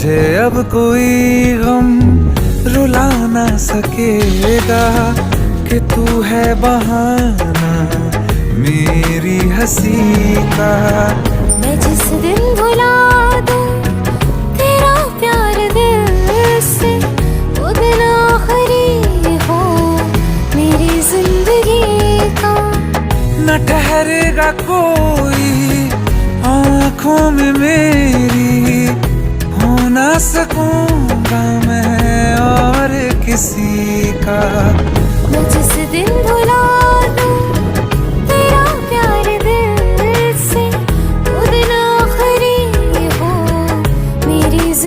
मुझे अब कोई गम रुला ना सकेगा कि तू है बहाना मेरी हंसी का। मैं जिस दिन भुला दूं तेरा प्यार दिल से, वो दिन आखिरी हो मेरी जिंदगी का। न ठहरेगा कोई आँखों में मेरी, हो ना सकूंगा मैं और किसी का। मैं जिस दिन